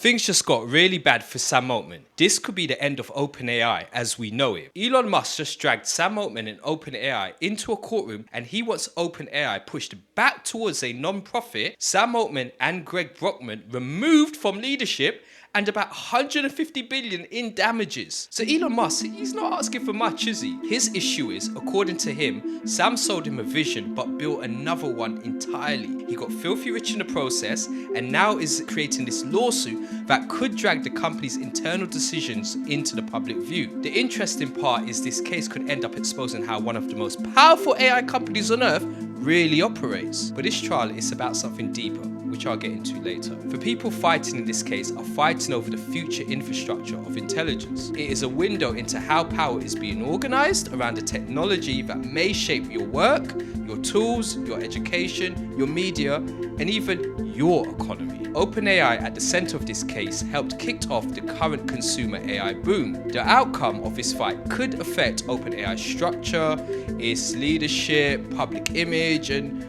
Things just got really bad for Sam Altman. This could be the end of OpenAI as we know it. Elon Musk just dragged Sam Altman and OpenAI into a courtroom, and he wants OpenAI pushed back towards a non-profit, Sam Altman and Greg Brockman removed from leadership, and about 150 billion in damages. So Elon Musk, he's not asking for much, is he? His issue is, according to him, Sam sold him a vision but built another one entirely. He got filthy rich in the process and now is creating this lawsuit that could drag the company's internal decisions into the public view. The interesting part is this case could end up exposing how one of the most powerful AI companies on earth really operates. But this trial is about something deeper, which I'll get into later. The people fighting in this case are fighting over the future infrastructure of intelligence. It is a window into how power is being organized around the technology that may shape your work, your tools, your education, your media, and even your economy. OpenAI at the center of this case helped kick off the current consumer AI boom. The outcome of this fight could affect OpenAI's structure, its leadership, public image, and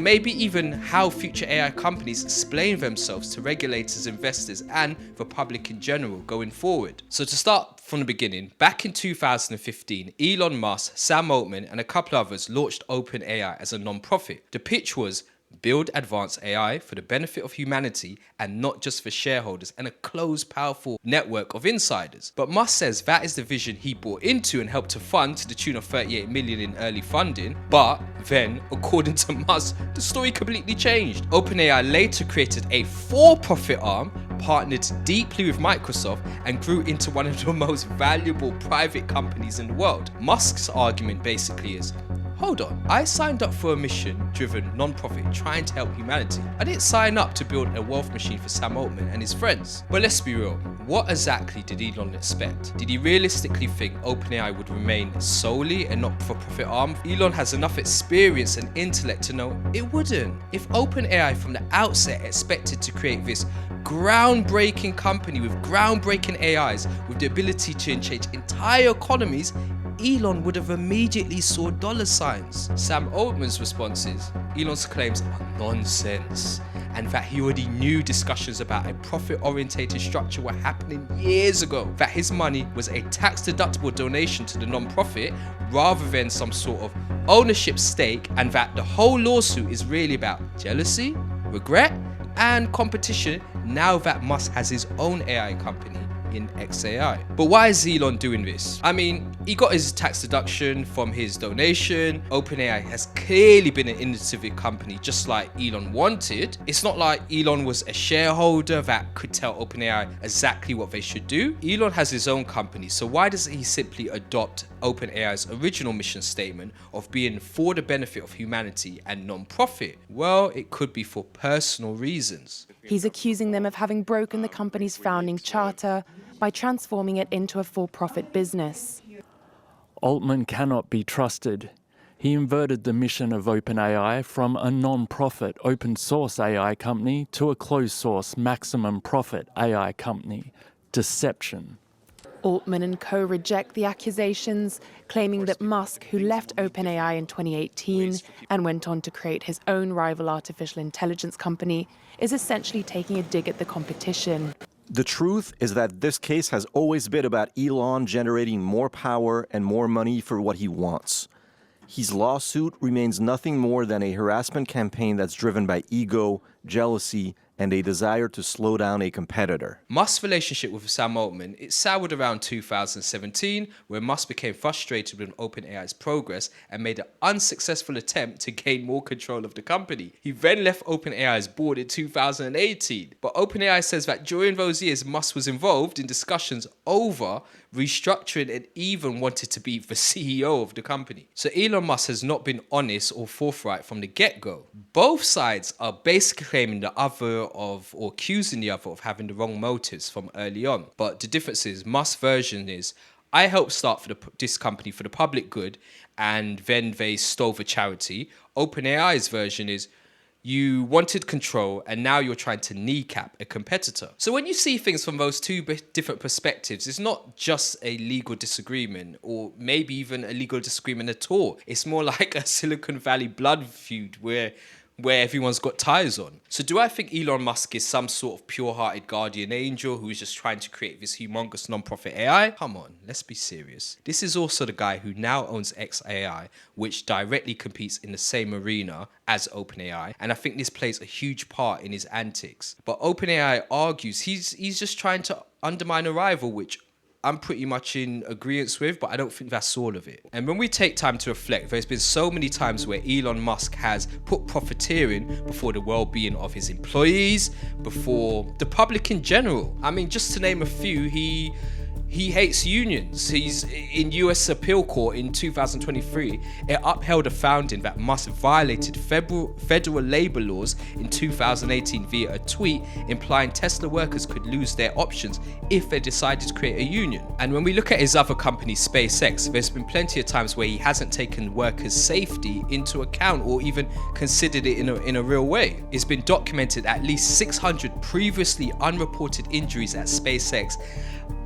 maybe even how future AI companies explain themselves to regulators, investors, and the public in general going forward. So to start from the beginning, back in 2015, Elon Musk, Sam Altman, and a couple others launched OpenAI as a non-profit. The pitch was build advanced AI for the benefit of humanity and not just for shareholders and a closed, powerful network of insiders. But Musk says that is the vision he bought into and helped to fund to the tune of 38 million in early funding. But then, according to Musk, the story completely changed. OpenAI later created a for-profit arm, partnered deeply with Microsoft, and grew into one of the most valuable private companies in the world. Musk's argument basically is, hold on, I signed up for a mission-driven non-profit trying to help humanity. I didn't sign up to build a wealth machine for Sam Altman and his friends. But let's be real, what exactly did Elon expect? Did he realistically think OpenAI would remain solely a not-for-profit arm? Elon has enough experience and intellect to know it wouldn't. If OpenAI from the outset expected to create this groundbreaking company with groundbreaking AIs with the ability to change entire economies, Elon would have immediately saw dollar signs. Sam Altman's responses, Elon's claims are nonsense, and that he already knew discussions about a profit-orientated structure were happening years ago, that his money was a tax-deductible donation to the non-profit rather than some sort of ownership stake, and that the whole lawsuit is really about jealousy, regret, and competition now that Musk has his own AI company in XAI. But why is Elon doing this? I mean, he got his tax deduction from his donation. OpenAI has clearly been an innovative company just like Elon wanted. It's not like Elon was a shareholder that could tell OpenAI exactly what they should do. Elon has his own company, so why doesn't he simply adopt OpenAI's original mission statement of being for the benefit of humanity and non-profit? Well, it could be for personal reasons. He's accusing them of having broken the company's founding charter by transforming it into a for-profit business. Altman cannot be trusted. He inverted the mission of OpenAI from a non-profit open-source AI company to a closed-source maximum profit AI company. Deception. Altman and co. reject the accusations, claiming that Musk, who left OpenAI in 2018 and went on to create his own rival artificial intelligence company, is essentially taking a dig at the competition. The truth is that this case has always been about Elon generating more power and more money for what he wants. His lawsuit remains nothing more than a harassment campaign that's driven by ego, jealousy, and a desire to slow down a competitor. Musk's relationship with Sam Altman, it soured around 2017, where Musk became frustrated with OpenAI's progress and made an unsuccessful attempt to gain more control of the company. He then left OpenAI's board in 2018, but OpenAI says that during those years, Musk was involved in discussions over restructuring and even wanted to be the CEO of the company. So Elon Musk has not been honest or forthright from the get-go. Both sides are basically claiming the other or accusing the other of having the wrong motives from early on. But the difference is, Musk's version is, I helped start this company for the public good, and then they stole the charity. OpenAI's version is, you wanted control and now you're trying to kneecap a competitor. So when you see things from those two different perspectives, it's not just a legal disagreement or maybe even a legal disagreement at all. It's more like a Silicon Valley blood feud where where everyone's got ties on. So do I think Elon Musk is some sort of pure-hearted guardian angel who is just trying to create this humongous non-profit AI? Come on, let's be serious. This is also the guy who now owns XAI, which directly competes in the same arena as OpenAI, and I think this plays a huge part in his antics. But OpenAI argues he's just trying to undermine a rival, which I'm pretty much in agreement with, but I don't think that's all of it. And when we take time to reflect, there's been so many times where Elon Musk has put profiteering before the well-being of his employees, before the public in general. I mean, just to name a few, he hates unions. He's in US appeal court in 2023. It upheld a finding that Musk violated federal labor laws in 2018 via a tweet implying Tesla workers could lose their options if they decided to create a union. And when we look at his other company, SpaceX, there's been plenty of times where he hasn't taken workers' safety into account or even considered it in a real way. It's been documented at least 600 previously unreported injuries at SpaceX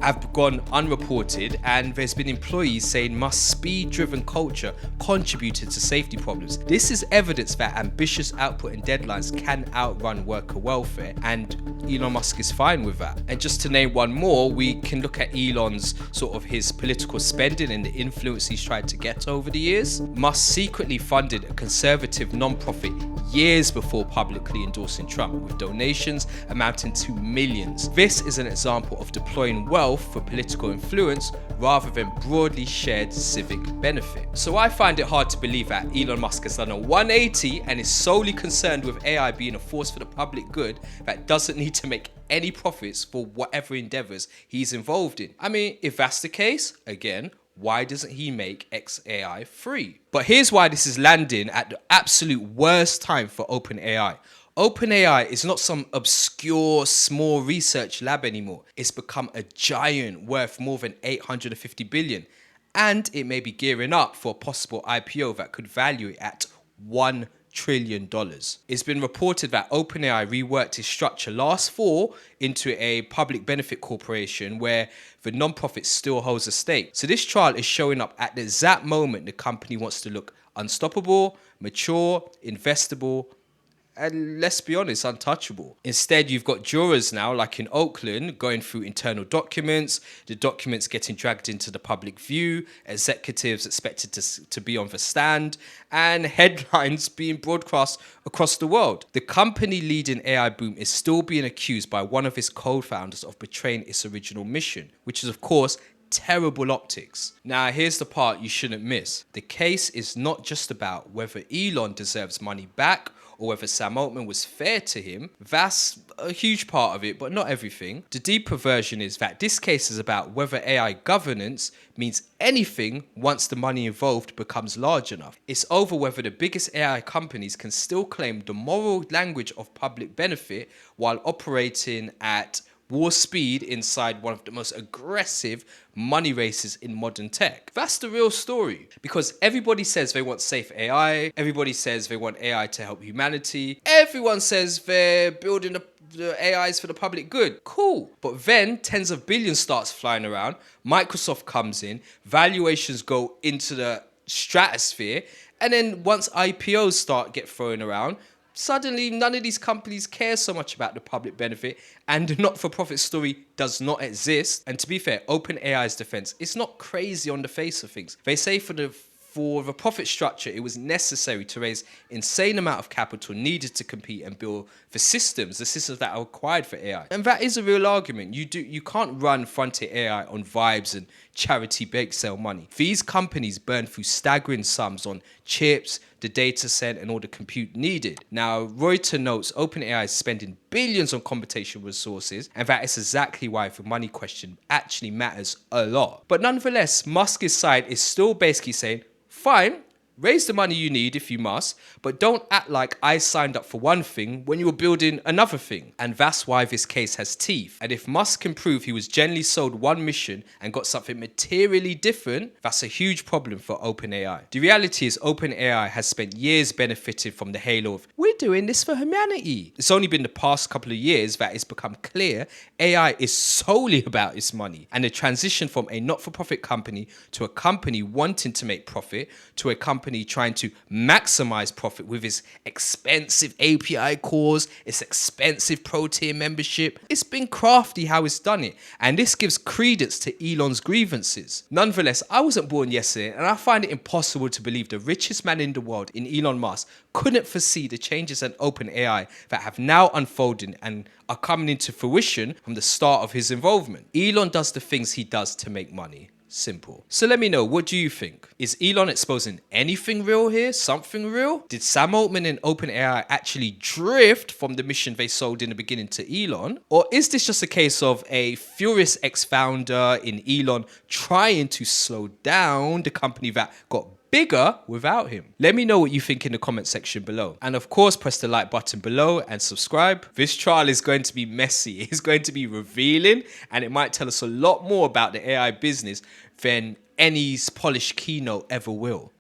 have gone unreported, and there's been employees saying Musk's speed-driven culture contributed to safety problems. This is evidence that ambitious output and deadlines can outrun worker welfare, and Elon Musk is fine with that. And just to name one more, we can look at Elon's sort of his political spending and the influence he's tried to get over the years. Musk secretly funded a conservative non-profit years before publicly endorsing Trump, with donations amounting to millions. This is an example of deploying wealth for political influence rather than broadly shared civic benefit. So I find it hard to believe that Elon Musk has done a 180 and is solely concerned with AI being a force for the public good that doesn't need to make any profits for whatever endeavors he's involved in. I mean, if that's the case, again, why doesn't he make XAI free? But here's why this is landing at the absolute worst time for OpenAI. OpenAI is not some obscure small research lab anymore. It's become a giant worth more than 850 billion. And it may be gearing up for a possible IPO that could value it at $1 trillion. It's been reported that OpenAI reworked its structure last fall into a public benefit corporation where the non-profit still holds a stake. So this trial is showing up at the exact moment the company wants to look unstoppable, mature, investable, and let's be honest, untouchable. Instead, you've got jurors now, like in Oakland, going through internal documents, the documents getting dragged into the public view, executives expected to be on the stand, and headlines being broadcast across the world. The company leading AI boom is still being accused by one of its co-founders of betraying its original mission, which is, of course, terrible optics. Now, here's the part you shouldn't miss. The case is not just about whether Elon deserves money back or whether Sam Altman was fair to him. That's a huge part of it, but not everything. The deeper version is that this case is about whether AI governance means anything once the money involved becomes large enough. It's over whether the biggest AI companies can still claim the moral language of public benefit while operating at war speed inside one of the most aggressive money races in modern tech. That's the real story. Because everybody says they want safe AI, everybody says they want AI to help humanity, everyone says they're building the AIs for the public good. Cool. But then tens of billions starts flying around, Microsoft comes in, valuations go into the stratosphere, and then once IPOs get thrown around, suddenly none of these companies care so much about the public benefit, and the not-for-profit story does not exist. And to be fair, OpenAI's defense, it's not crazy on the face of things. They say for the profit structure, it was necessary to raise insane amount of capital needed to compete and build the systems that are required for AI. And that is a real argument. You can't run frontier AI on vibes and charity bake sale money. These companies burn through staggering sums on chips, the data set, and all the compute needed. Now, Reuters notes OpenAI is spending billions on computational resources, and that is exactly why the money question actually matters a lot. But nonetheless, Musk's side is still basically saying, fine, raise the money you need if you must, but don't act like I signed up for one thing when you were building another thing. And that's why this case has teeth. And if Musk can prove he was generally sold one mission and got something materially different, that's a huge problem for OpenAI. The reality is OpenAI has spent years benefiting from the halo of, we're doing this for humanity. It's only been the past couple of years that it's become clear AI is solely about its money. And the transition from a not-for-profit company to a company wanting to make profit to a company company trying to maximize profit with its expensive API cores, its expensive pro-tier membership. It's been crafty how it's done it, and this gives credence to Elon's grievances. Nonetheless, I wasn't born yesterday, and I find it impossible to believe the richest man in the world in Elon Musk couldn't foresee the changes in OpenAI that have now unfolded and are coming into fruition from the start of his involvement. Elon does the things he does to make money. Simple. So let me know, what do you think? Is Elon exposing anything real here? Something real? Did Sam Altman and OpenAI actually drift from the mission they sold in the beginning to Elon? Or is this just a case of a furious ex-founder in Elon trying to slow down the company that got bigger without him? Let me know what you think in the comment section below. And of course, press the like button below and subscribe. This trial is going to be messy. It's going to be revealing, and it might tell us a lot more about the AI business than any polished keynote ever will.